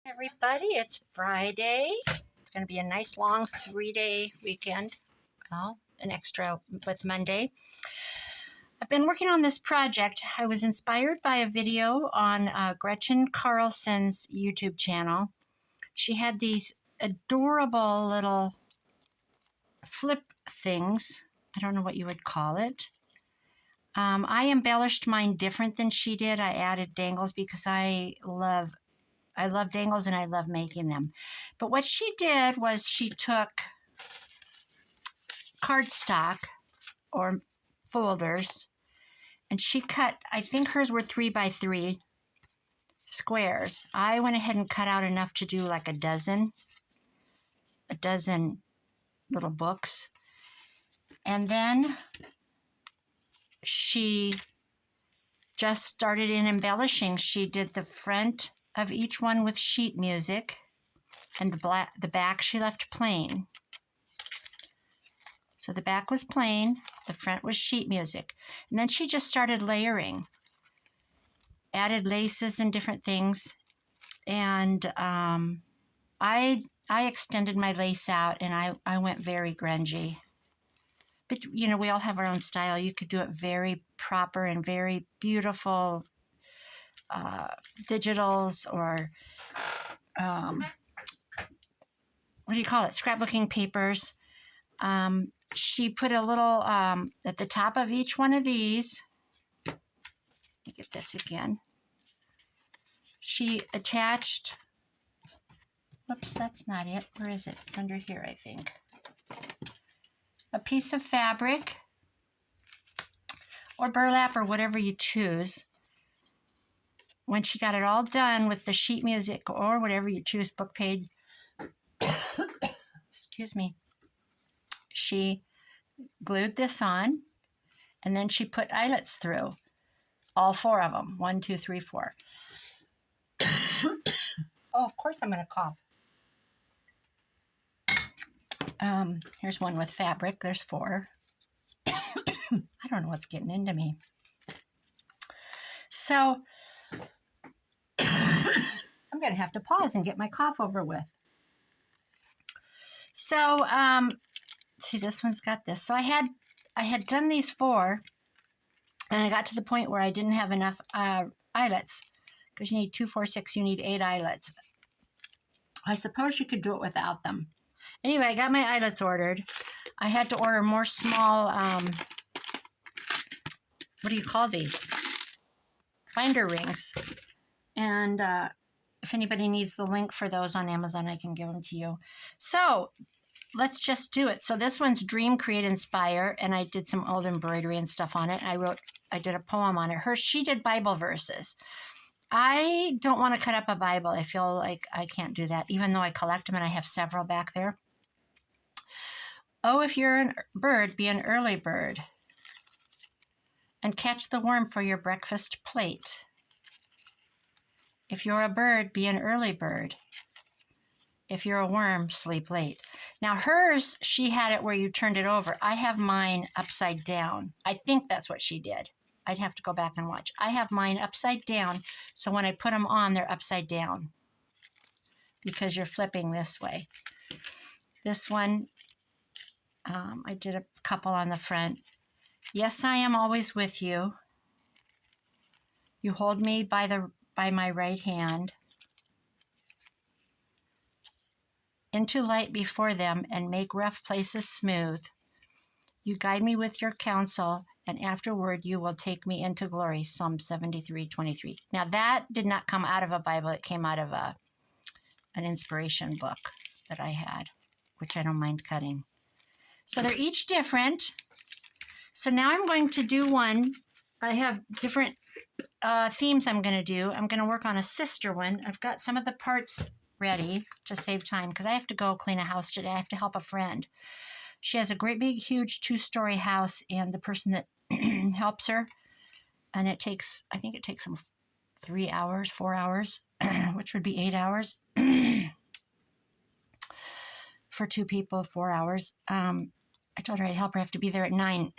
Everybody, it's Friday. It's going to be a nice long 3-day weekend. Well, an extra with Monday. I've been working on this project. I was inspired by a video on Gretchen Carlson's YouTube channel. She had these adorable little flip things. I don't know what you would call it. I embellished mine different than she did. I added dangles because I love dangles and I love making them. But what she did was she took cardstock or folders and she cut, I think hers were 3x3 squares. I went ahead and cut out enough to do like a dozen little books. And then she just started in embellishing. She did the front of each one with sheet music, and the back she left plain. So the back was plain, the front was sheet music. And then she just started layering, added laces and different things. And I extended my lace out, and I went very grungy. But, you know, we all have our own style. You could do it very proper and very beautiful digitals or, what do you call it, scrapbooking papers. She put a little, at the top of each one of these, let me get this again. She attached, whoops, that's not it. Where is it? It's under here, I think. A piece of fabric or burlap or whatever you choose. When she got it all done with the sheet music or whatever you choose, book page, excuse me, she glued this on, and then she put eyelets through, all 4 of them, 1, 2, 3, 4. Oh, of course I'm going to cough. Here's one with fabric. There's 4. I don't know what's getting into me. So I'm going to have to pause and get my cough over with. So, see, this one's got this. So I had done these 4, and I got to the point where I didn't have enough eyelets, because you need 2, 4, 6. You need 8 eyelets. I suppose you could do it without them. Anyway, I got my eyelets ordered. I had to order more small, what do you call these? Binder rings. And if anybody needs the link for those on Amazon, I can give them to you. So let's just do it. So this one's Dream, Create, Inspire, and I did some old embroidery and stuff on it. I did a poem on it. She did Bible verses. I don't want to cut up a Bible. I feel like I can't do that, even though I collect them and I have several back there. Oh, if you're a bird, be an early bird, and catch the worm for your breakfast plate. If you're a bird, be an early bird. If you're a worm, sleep late. Now hers, she had it where you turned it over. I have mine upside down. I think that's what she did. I'd have to go back and watch. I have mine upside down, so when I put them on, they're upside down because you're flipping this way. This one, I did a couple on the front. Yes, I am always with you. You hold me by my right hand. Into light before them and make rough places smooth. You guide me with your counsel, and afterward you will take me into glory. Psalm 73:23. Now that did not come out of a Bible. It came out of an inspiration book that I had, which I don't mind cutting. So they're each different. So now I'm going to do one. I have different themes I'm going to do. I'm going to work on a sister one. I've got some of the parts ready to save time because I have to go clean a house today. I have to help a friend. She has a great big huge 2-story house, and the person that helps her, and I think it takes them 3 hours, 4 hours, which would be 8 hours for 2 people, 4 hours. I told her I'd help her. I have to be there at 9.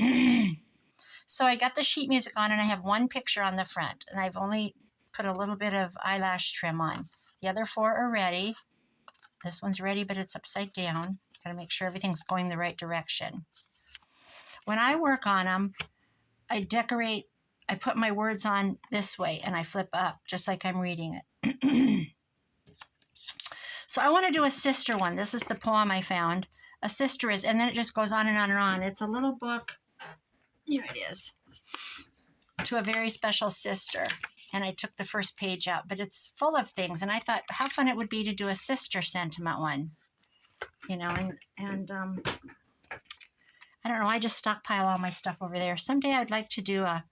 So I got the sheet music on, and I have one picture on the front, and I've only put a little bit of eyelash trim on. The other 4 are ready. This one's ready, but it's upside down. Got to make sure everything's going the right direction. When I work on them, I decorate, I put my words on this way and I flip up just like I'm reading it. So I want to do a sister one. This is the poem I found. A sister is, and then it just goes on and on and on. It's a little book. Here it is. To a very special sister. And I took the first page out, but it's full of things. And I thought how fun it would be to do a sister sentiment one. You know, and I don't know. I just stockpile all my stuff over there. Someday I'd like to do I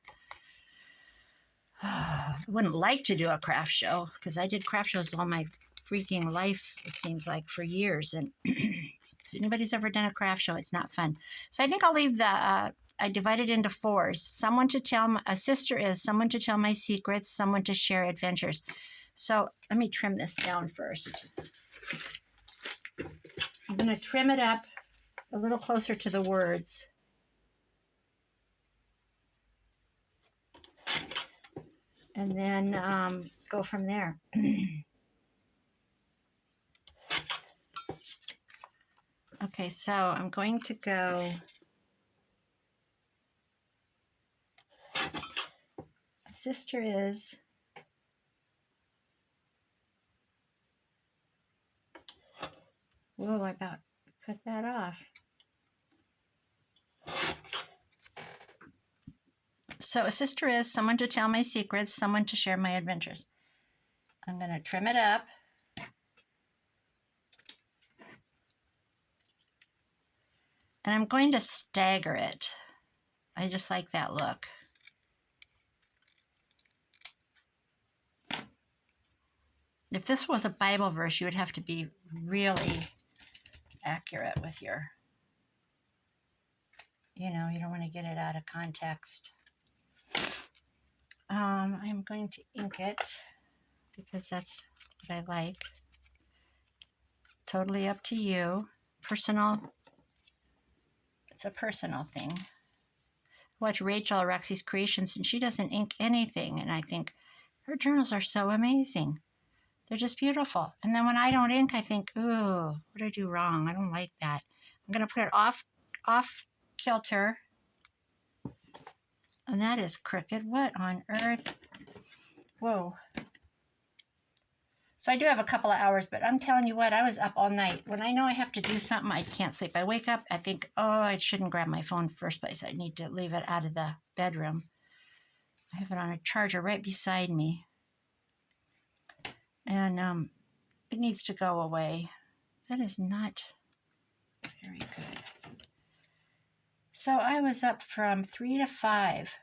wouldn't like to do a craft show because I did craft shows all my freaking life, it seems like, for years. And if anybody's ever done a craft show, it's not fun. So I think I'll leave the, I divided into 4s. Someone to tell, a sister is someone to tell my secrets, someone to share adventures. So let me trim this down first. I'm going to trim it up a little closer to the words. And then go from there. Okay, so I'm going to go. Sister is. Whoa, I about cut that off. So a sister is someone to tell my secrets, someone to share my adventures. I'm going to trim it up. And I'm going to stagger it. I just like that look. If this was a Bible verse, you would have to be really accurate with your, you know, you don't want to get it out of context. I'm going to ink it because that's what I like. Totally up to you. Personal. It's a personal thing. I watch Rachel, Roxy's Creations, and she doesn't ink anything. And I think her journals are so amazing. They're just beautiful. And then when I don't ink, I think, ooh, what did I do wrong? I don't like that. I'm going to put it off kilter. And that is crooked. What on earth? Whoa. So I do have a couple of hours, but I'm telling you what, I was up all night. When I know I have to do something, I can't sleep. I wake up, I think, oh, I shouldn't grab my phone first place. I need to leave it out of the bedroom. I have it on a charger right beside me. And it needs to go away. That is not very good. So I was up from 3 to 5.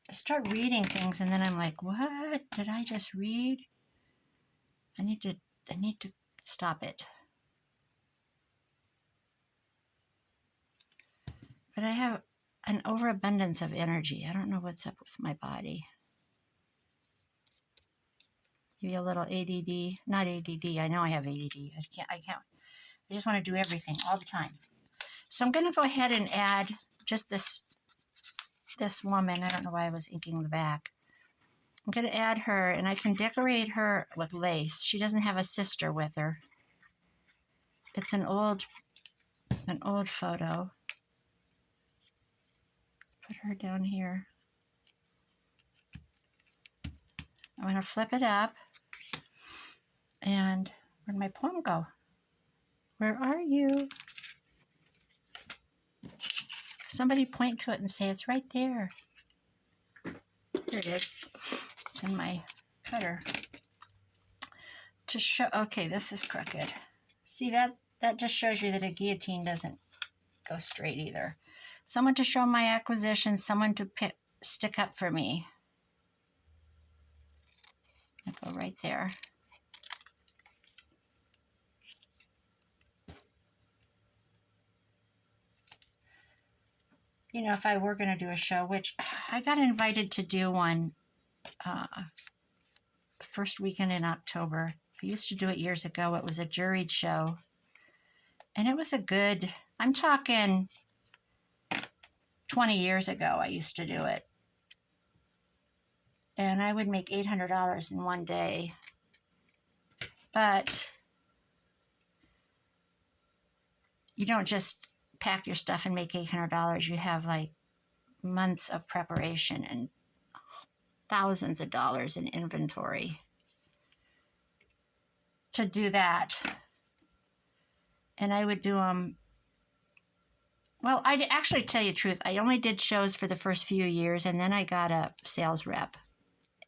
I start reading things and then I'm like, what did I just read? I need to stop it. But I have an overabundance of energy. I don't know what's up with my body. Maybe a little ADD. Not ADD. I know I have ADD. I just want to do everything all the time. So I'm going to go ahead and add just this woman. I don't know why I was inking the back. I'm going to add her, and I can decorate her with lace. She doesn't have a sister with her. It's an old photo. Put her down here. I'm going to flip it up. And where'd my poem go? Where are you? Somebody point to it and say it's right there. Here it is. It's in my cutter. To show, okay, this is crooked. See, that just shows you that a guillotine doesn't go straight either. Someone to show my acquisition, someone to stick up for me. I'll go right there. You know, if I were going to do a show, which I got invited to do one first weekend in October. I used to do it years ago. It was a juried show. And it was a good, I'm talking 20 years ago I used to do it. And I would make $800 in one day. But you don't just pack your stuff and make $800. You have like months of preparation and thousands of dollars in inventory to do that. And I would do them. Well, I'd actually tell you the truth. I only did shows for the first few years, and then I got a sales rep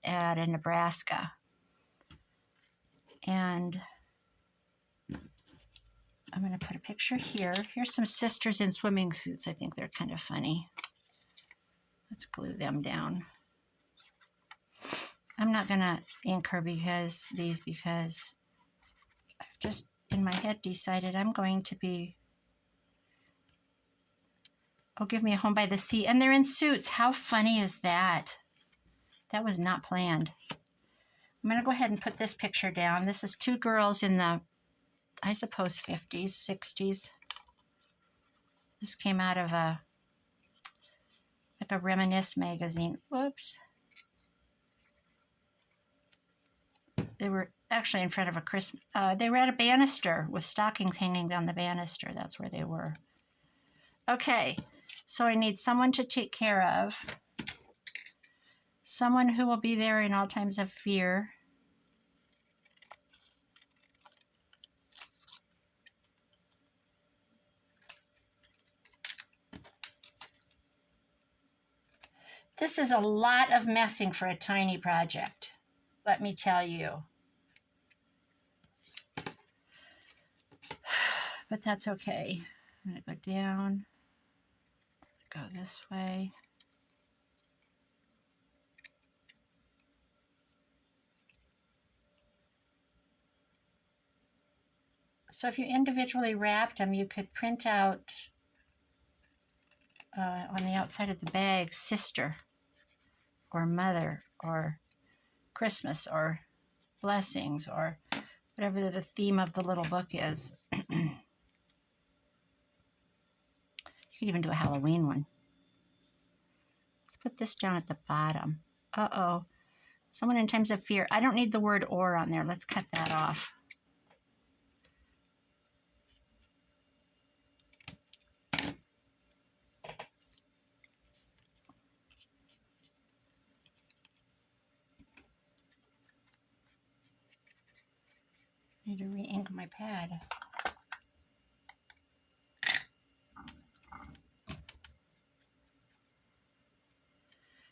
at a Nebraska. And I'm going to put a picture here. Here's some sisters in swimming suits. I think they're kind of funny. Let's glue them down. I'm not going to ink her because I've just in my head decided I'm going to be, oh, give me a home by the sea. And they're in suits. How funny is that? That was not planned. I'm going to go ahead and put this picture down. This is two girls in the, I suppose, 50s, 60s. This came out of a Reminisce magazine. Whoops. They were actually in front of a Christmas, they were at a banister with stockings hanging down the banister. That's where they were. Okay, so I need someone to take care of. Someone who will be there in all times of fear. This is a lot of messing for a tiny project, let me tell you. But that's okay. I'm going to go down, go this way. So if you individually wrapped them, you could print out on the outside of the bag, sister, or mother, or Christmas, or blessings, or whatever the theme of the little book is. You could even do a Halloween one. Let's put this down at the bottom. Uh-oh. Someone in times of fear. I don't need the word or on there. Let's cut that off. I need to re-ink my pad.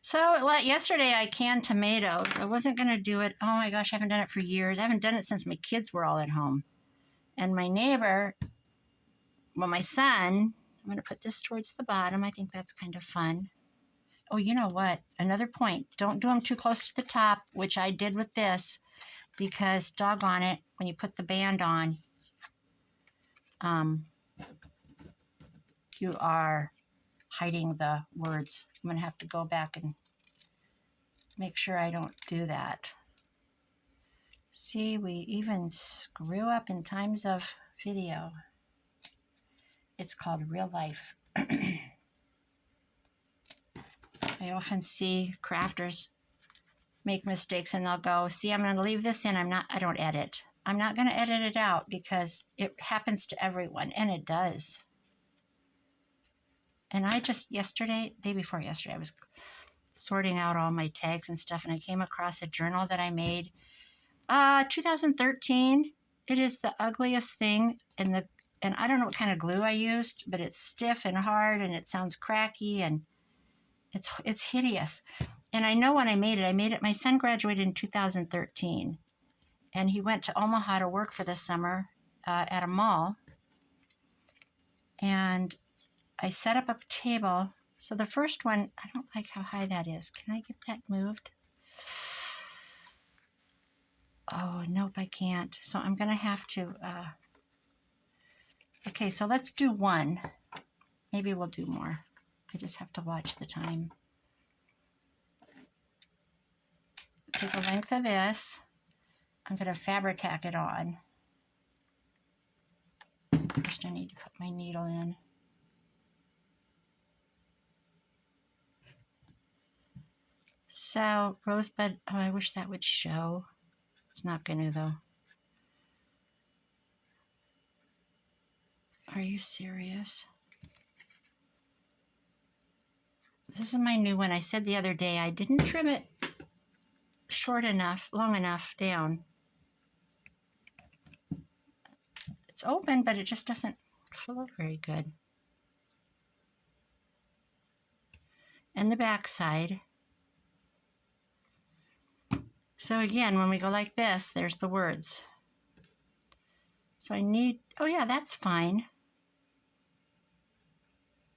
So yesterday I canned tomatoes. I wasn't going to do it. Oh my gosh, I haven't done it for years. I haven't done it since my kids were all at home. And my neighbor, well, my son, I'm going to put this towards the bottom. I think that's kind of fun. Oh, you know what? Another point. Don't do them too close to the top, which I did with this, because doggone it, when you put the band on, you are hiding the words. I'm going to have to go back and make sure I don't do that. See, we even screw up in times of video. It's called real life. I often see crafters make mistakes and they'll go, see, I'm going to leave this in. I don't edit. I'm not going to edit it out because it happens to everyone, and it does. And I just day before yesterday, I was sorting out all my tags and stuff, and I came across a journal that I made 2013. It is the ugliest thing, and I don't know what kind of glue I used, but it's stiff and hard, and it sounds cracky, and it's hideous. And I know when I made it, my son graduated in 2013, and he went to Omaha to work for the summer at a mall, and I set up a table. So the first one, I don't like how high that is. Can I get that moved? Oh, nope, I can't. So I'm going to have to, okay, so let's do one. Maybe we'll do more. I just have to watch the time. Take the length of this. I'm going to Fabri-Tac it on. First, I need to put my needle in. So, Rosebud, oh, I wish that would show. It's not going to, though. Are you serious? This is my new one. I said the other day I didn't trim it short enough, long enough down. It's open, but it just doesn't flow very good. And the back side. So again, when we go like this, there's the words. So I need, oh yeah, that's fine.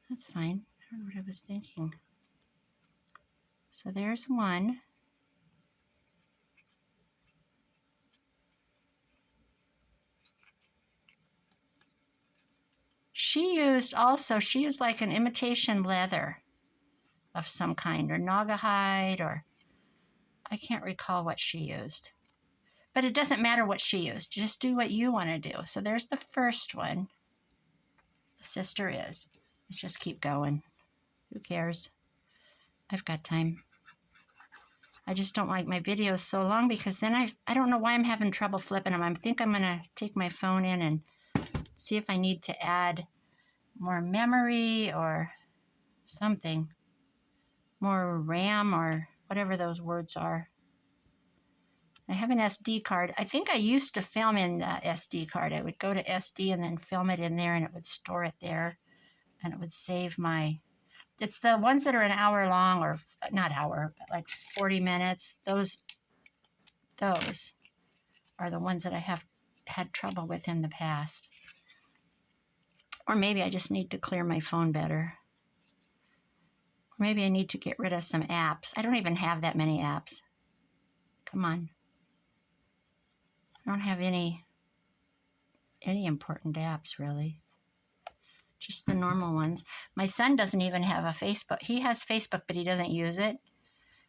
That's fine. I don't know what I was thinking. So there's one. She used like an imitation leather of some kind, or naga hide, or I can't recall what she used. But it doesn't matter what she used. Just do what you want to do. So there's the first one. The sister is. Let's just keep going. Who cares? I've got time. I just don't like my videos so long because then I don't know why I'm having trouble flipping them. I think I'm going to take my phone in and see if I need to add more memory or something. More RAM or whatever those words are. I have an SD card. I think I used to film in the SD card. I would go to SD and then film it in there and it would store it there. And it would save my... It's the ones that are an hour long, or not hour, but like 40 minutes. Those are the ones that I have had trouble with in the past. Or maybe I just need to clear my phone better. Or maybe I need to get rid of some apps. I don't even have that many apps. Come on. I don't have any important apps, really. Just the normal ones. My son doesn't even have a Facebook. He has Facebook, but he doesn't use it.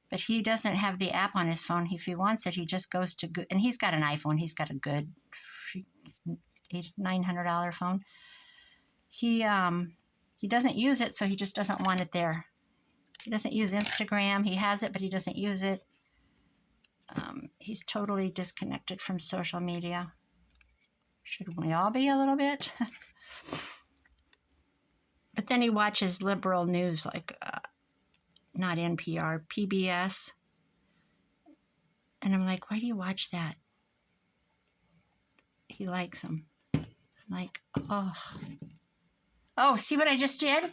But he doesn't have the app on his phone. If he wants it, he just goes to good. And he's got an iPhone. He's got a good $900 phone. He doesn't use it, so he just doesn't want it there. He doesn't use Instagram. He has it, but he doesn't use it. He's totally disconnected from social media. Should we all be a little bit? But then he watches liberal news like, not NPR, PBS. And I'm like, why do you watch that? He likes them. I'm like, oh. Oh, see what I just did?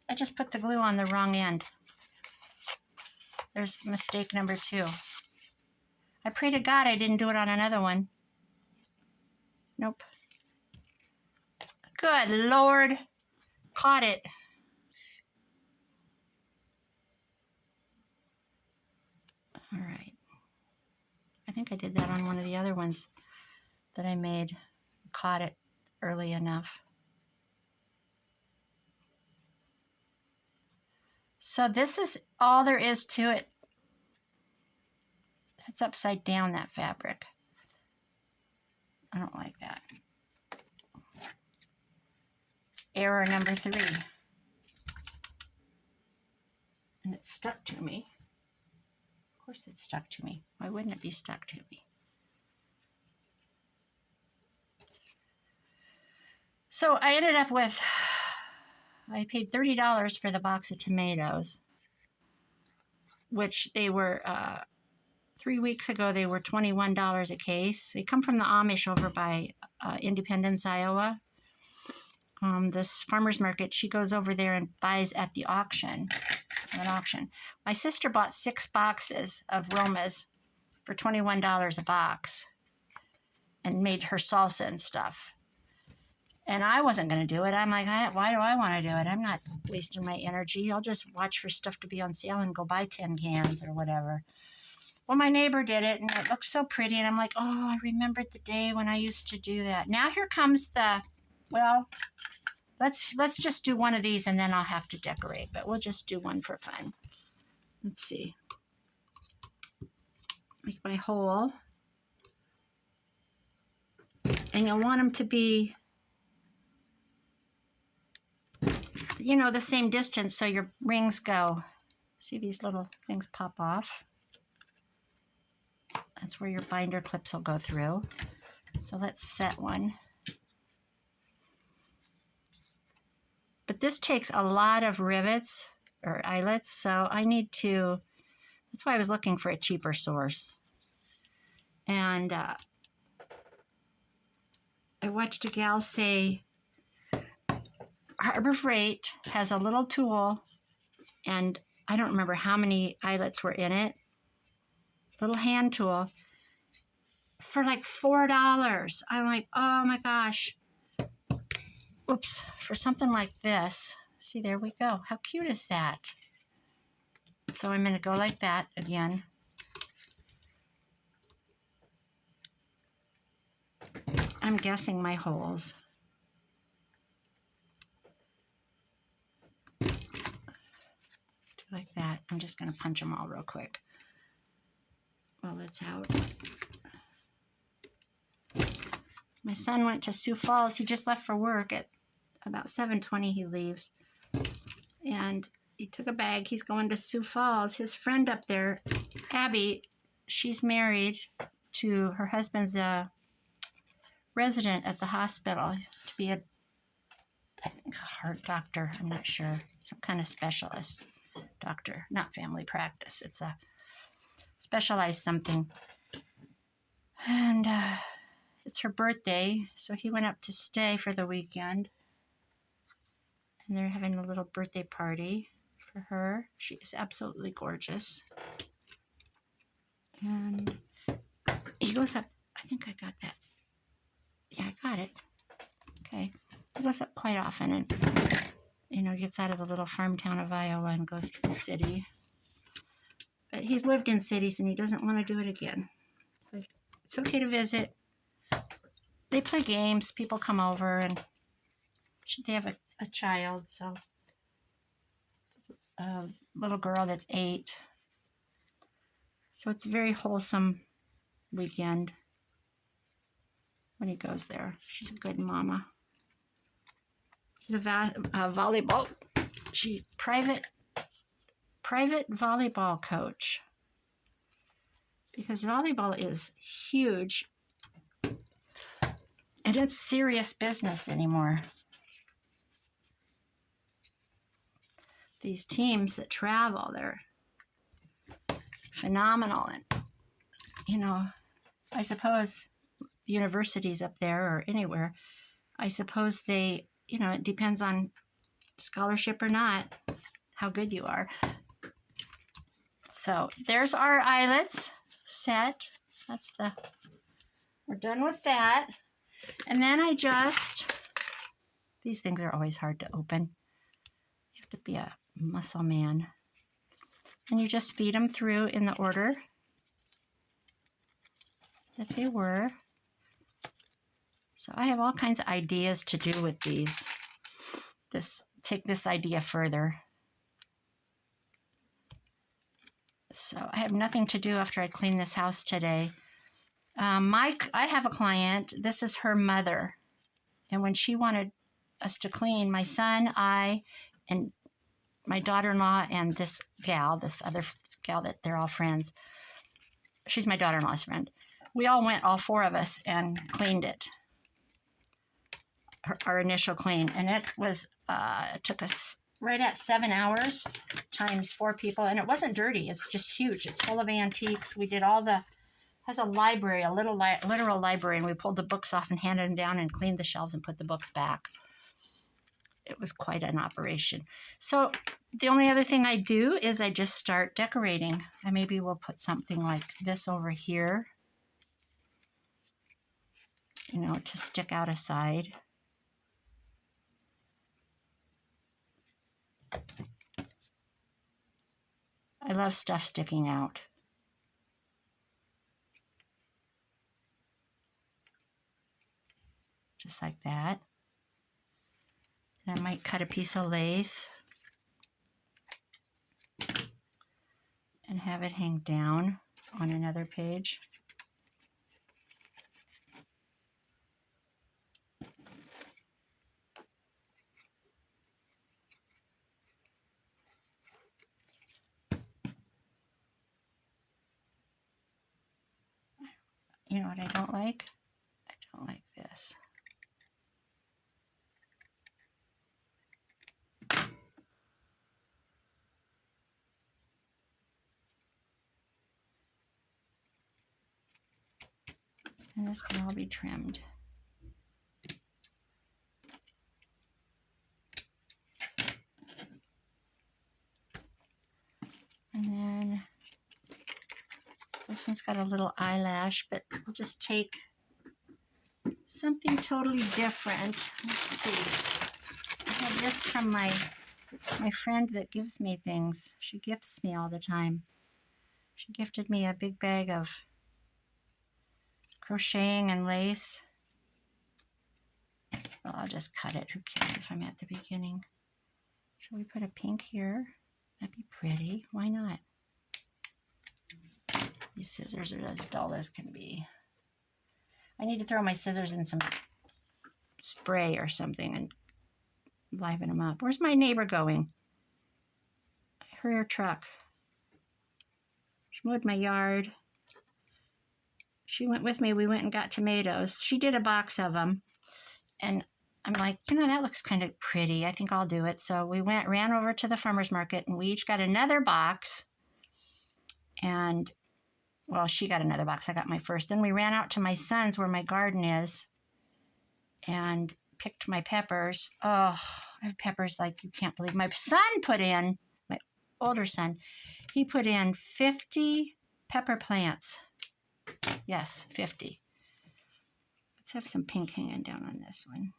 I just put the glue on the wrong end. There's mistake number 2. I pray to God I didn't do it on another one. Nope. Good Lord. Caught it. All right. I think I did that on one of the other ones that I made. Caught it early enough. So this is all there is to it. That's upside down, that fabric. I don't like that. Error number 3. And it's stuck to me. Of course it's stuck to me. Why wouldn't it be stuck to me? So I ended up with, I paid $30 for the box of tomatoes, which they were, 3 weeks ago, they were $21 a case. They come from the Amish over by Independence, Iowa. This farmer's market, she goes over there and buys at the auction, an auction. My sister bought 6 boxes of Romas for $21 a box and made her salsa and stuff. And I wasn't going to do it. I'm like, why do I want to do it? I'm not wasting my energy. I'll just watch for stuff to be on sale and go buy 10 cans or whatever. Well, my neighbor did it, and it looked so pretty. And I'm like, oh, I remembered the day when I used to do that. Now here comes the, well, let's just do one of these, and then I'll have to decorate. But we'll just do one for fun. Let's see. Make my hole. And you'll want them to be, you know, the same distance so your rings go See these little things pop off? That's where your binder clips will go through. So let's set one. But this takes a lot of rivets or eyelets, so I need to, that's why I was looking for a cheaper source. And I watched a gal say Harbor Freight has a little tool, and I don't remember how many eyelets were in it, little hand tool, for like $4. I'm like, oh my gosh. Oops, for something like this. See, there we go. How cute is that? So I'm going to go like that again. I'm guessing my holes. Like that. I'm just going to punch them all real quick while it's out. My son went to Sioux Falls. He just left for work at about 7:20 he leaves. And he took a bag. He's going to Sioux Falls. His friend up there, Abby, she's married to her husband's resident at the hospital to be I think a heart doctor. I'm not sure. Some kind of specialist doctor, not family practice. It's a specialized something. And it's her birthday, so he went up to stay for the weekend. And they're having a little birthday party for her. She is absolutely gorgeous. And he goes up, I think I got that. Yeah, I got it. Okay. He goes up quite often and, gets out of the little farm town of Iowa and goes to the city. But he's lived in cities and he doesn't want to do it again. It's okay to visit. They play games. People come over and they have a child, so a little girl that's 8. So it's a very wholesome weekend when he goes there. She's a good mama. She's a volleyball. She private volleyball coach, because volleyball is huge and it's serious business anymore. These teams that travel, they're phenomenal. And I suppose universities up there or anywhere, I suppose they, it depends on scholarship or not, how good you are. So there's our eyelets set. We're done with that. And then these things are always hard to open. You have to be a muscle man. And you just feed them through in the order that they were. So I have all kinds of ideas to do with these. Take this idea further. So I have nothing to do after I clean this house today. I have a client. This is her mother. And when she wanted us to clean, my son, I, and my daughter-in-law, and this other gal that they're all friends. She's my daughter-in-law's friend. We all went, all 4 of us, and cleaned it. Our initial clean. And it took us right at 7 hours times 4 people. And it wasn't dirty. It's just huge. It's full of antiques. We did has a library, a literal library, and we pulled the books off and handed them down and cleaned the shelves and put the books back. It was quite an operation. So the only other thing I do is I just start decorating. I maybe will put something like this over here, to stick out a side. I love stuff sticking out. Just like that. And I might cut a piece of lace and have it hang down on another page. you know what I don't like? I don't like this. And this can all be trimmed. And then this one's got a little eyelash, but we'll just take something totally different. Let's see. I have this from my friend that gives me things. She gifts me all the time. She gifted me a big bag of crocheting and lace. Well, I'll just cut it. Who cares if I'm at the beginning? Shall we put a pink here? That'd be pretty. Why not? These scissors are as dull as can be. I need to throw my scissors in some spray or something and liven them up. Where's my neighbor going? Her truck. She mowed my yard. She went with me. We went and got tomatoes. She did a box of them. And I'm like, you know, that looks kind of pretty. I think I'll do it. So we ran over to the farmer's market, and we each got another box. And, well, she got another box. I got my first. Then we ran out to my son's where my garden is and picked my peppers. Oh, I have peppers like you can't believe. My son put in, my older son, he put in 50 pepper plants. Yes, 50. Let's have some pink hanging down on this one.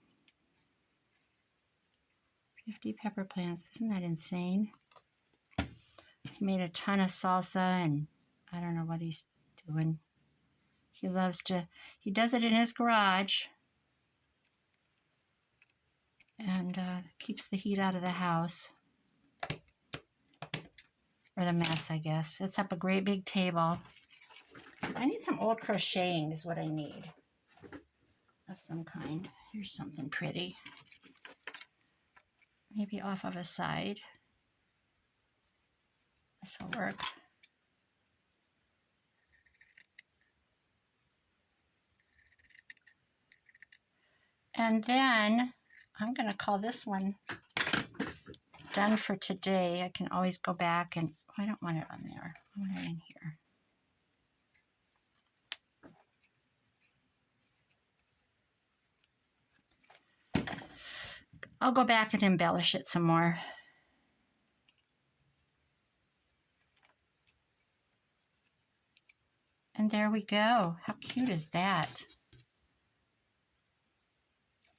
50 pepper plants. Isn't that insane? He made a ton of salsa, and I don't know what he's doing. He does it in his garage, and keeps the heat out of the house. Or the mess, I guess. Sets up a great big table. I need some old crocheting is what I need. Of some kind. Here's something pretty. Maybe off of a side. This will work. And then I'm going to call this one done for today. I can always go back and I don't want it on there. I want it in here. I'll go back and embellish it some more. And there we go. How cute is that?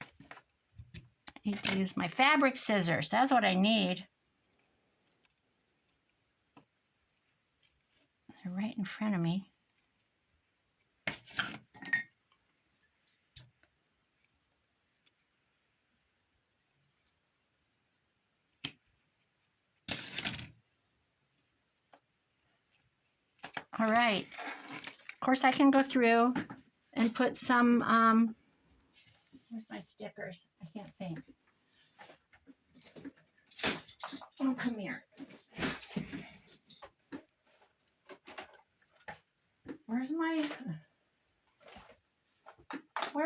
I need to use my fabric scissors. That's what I need. They're right in front of me. All right. Of course, I can go through and put some, where's my stickers? I can't think. Oh, come here. Where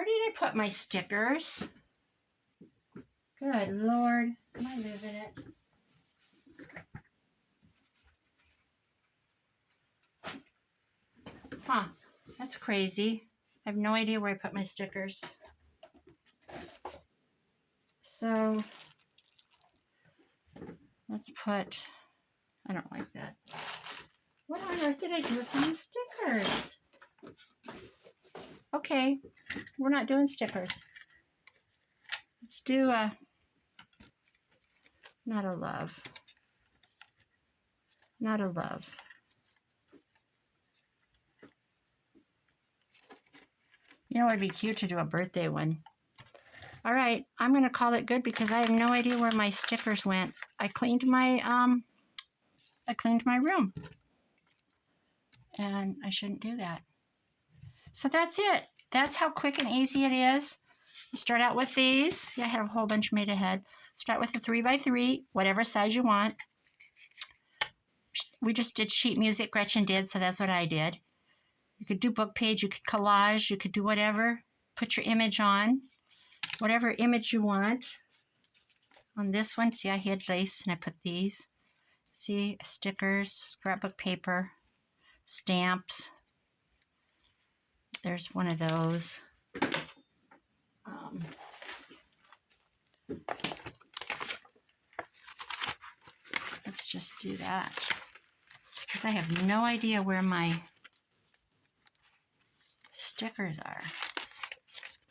did I put my stickers? Good Lord. Am I losing it? Huh. That's crazy. I have no idea where I put my stickers. So let's put, I don't like that. What on earth did I do with my stickers? Okay, we're not doing stickers. Let's do not a love. Not a love. You know, it'd be cute to do a birthday one. All right, I'm going to call it good because I have no idea where my stickers went. I cleaned my room. And I shouldn't do that. So that's it. That's how quick and easy it is. You start out with these. Yeah, I have a whole bunch made ahead. Start with the 3x3, whatever size you want. We just did sheet music, Gretchen did, so that's what I did. You could do book page, you could collage, you could do whatever. Put your image on, whatever image you want. On this one, see, I had lace and I put these. See, stickers, scrapbook paper, stamps. There's one of those. Let's just do that. Because I have no idea where my stickers are.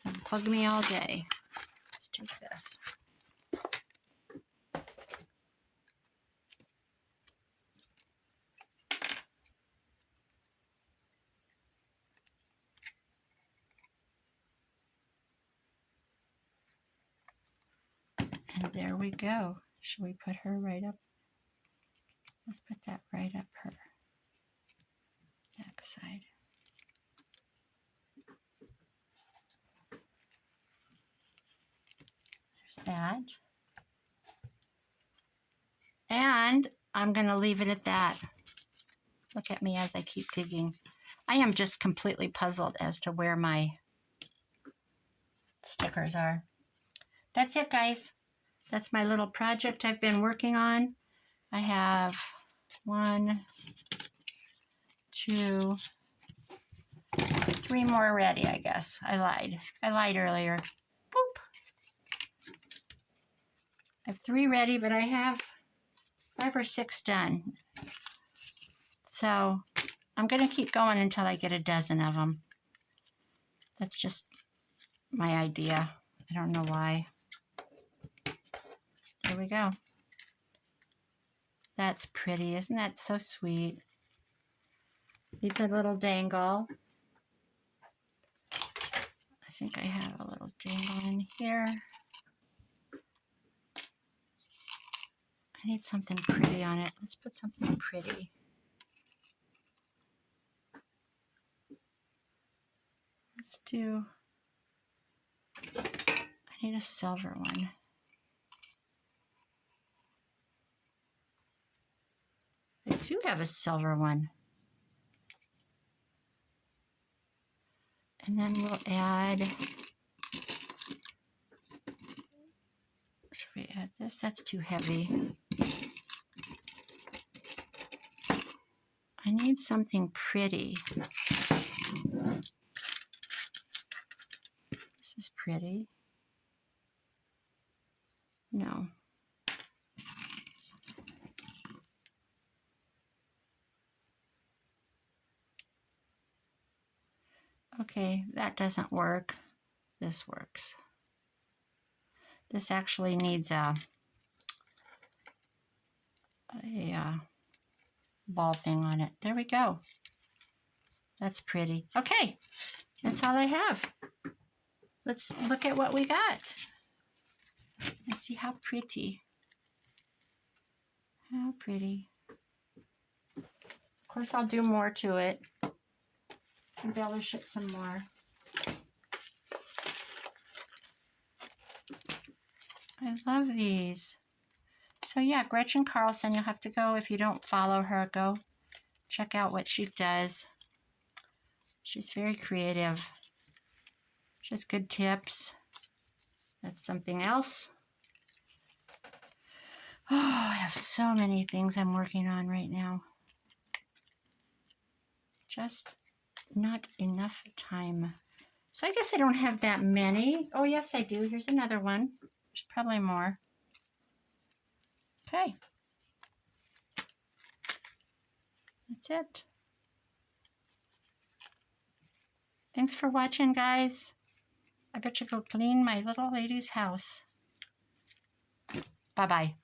They'll bug me all day. Let's take this. And there we go. Should we put her right up? Let's put that right up her back side. There's that. And I'm going to leave it at that. Look at me as I keep digging. I am just completely puzzled as to where my stickers are. That's it, guys. That's my little project I've been working on. I have 1, 2, 3 more ready, I guess. I lied earlier. Boop. I have 3 ready, but I have 5 or 6 done. So I'm going to keep going until I get a dozen of them. That's just my idea. I don't know why. There we go. That's pretty. Isn't that so sweet? Needs a little dangle. I think I have a little dangle in here. I need something pretty on it. Let's put something pretty. Let's do, I need a silver one. I do have a silver one. And then we'll add, should we add this? That's too heavy. I need something pretty. This is pretty. No. Okay, that doesn't work. This works. This actually needs a ball thing on it. There we go. That's pretty. Okay, that's all I have. Let's look at what we got and see how pretty. How pretty. Of course, I'll do more to it. Embellish it some more. I love these. So yeah, Gretchen Carlson, you'll have to go, if you don't follow her, go check out what she does. She's very creative. She has good tips. That's something else. Oh, I have so many things I'm working on right now. Just not enough time. So I guess I don't have that many. Oh, yes, I do. Here's another one. There's probably more. Okay. That's it. Thanks for watching, guys. I bet you go clean my little lady's house. Bye-bye.